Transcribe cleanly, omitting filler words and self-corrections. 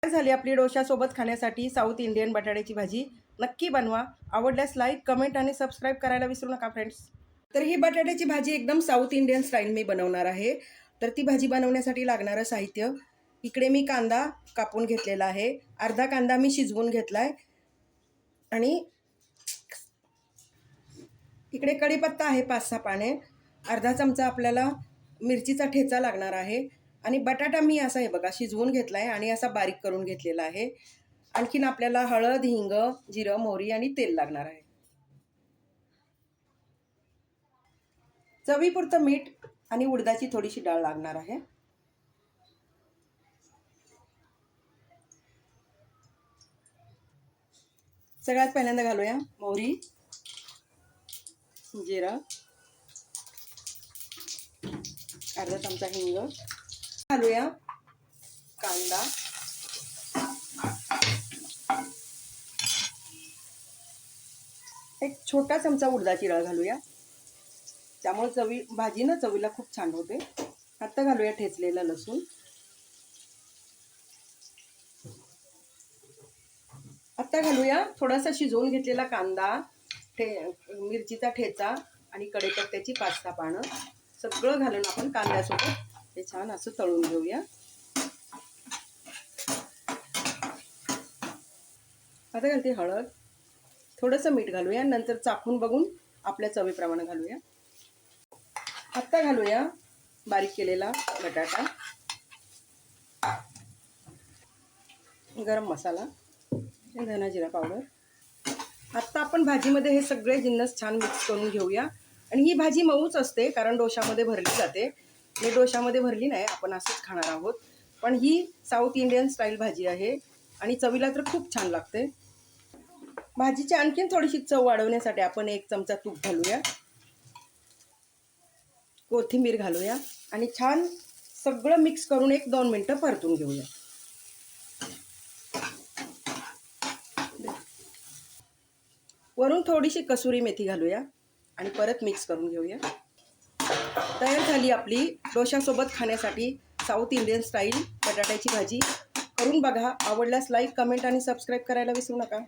झाली आपली डोशासोबत खाण्यासाठी साऊथ इंडियन बटाट्याची भाजी। नक्की बनवा। आवडल्यास लाईक, कमेंट आणि सबस्क्राईब करायला विसरू नका फ्रेंड्स। तर ही बटाट्याची भाजी एकदम साऊथ इंडियन स्टाईल मी बनवणार आहे। तर ती भाजी बनवण्यासाठी लागणारं साहित्य, इकडे मी कांदा कापून घेतलेला आहे, अर्धा कांदा मी शिजवून घेतलाय आणि इकडे कढीपत्ता आहे 5-6 पाने, अर्धा चमचा आपल्याला मिरचीचा ठेचा लागणार आहे आणि बटाटा मी असा हे बघा शिजवून घेतलाय आणि असा बारीक करून घेतलेला आहे। आणखीन आपल्याला हळद, हिंग, जिरं, मोहरी आणि तेल लागणार आहे। चवीपुरतं मीठ आणि उडदाची थोडीशी डाळ लागणार आहे। सगळ्यात पहिल्यांदा घालूया मोहरी, जिरं, अर्धा चमचा हिंग, घालूया कांदा, एक छोटा चमचा उडदाची डाळ घालूया, त्यामुळे भाजी चवीला खूप छान होते। आता घालूया ठेचलेला लसूण, आता घालूया थोडासा शिजवून घेतलेला कांदा, मिरचीचा ठेचा आणि कढीपत्त्याची 5-6 पानं, सगळं घालून आपण कांद्यासोबत हे छान असं तळून घेऊया। आता घालते हळद, थोडंसं मीठ घालूया, नंतर चाखून बघून आपल्या चवीप्रमाणे घालूया। आता घालूया बारीक केलेला बटाटा, गरम मसाला, धना जिरा पावडर। आता आपण भाजीमध्ये हे सगळे जिन्नस छान मिक्स करून घेऊया। आणि ही भाजी मऊच असते कारण डोशामध्ये भरली जाते। मी डोशामध्ये भरली नाही, आपण असंच खाणार आहोत। पण ही साऊथ इंडियन स्टाईल भाजी आहे आणि चवीला तर खूप छान लागते। भाजीची आणखीन थोडीशी चव वाढवण्यासाठी आपण 1 चमचा तूप घालूया, कोथिंबीर घालूया आणि छान सगळं मिक्स करून 1-2 मिनिटं परतून घेऊया। वरून थोडीशी कसुरी मेथी घालूया आणि परत मिक्स करून घेऊया। तयार झाली आपली डोशासोबत खाण्यासाठी साऊथ इंडियन स्टाईल बटाट्याची भाजी। करून बघा, आवडल्यास लाईक, कमेंट आणि सबस्क्राईब करायला विसरू नका।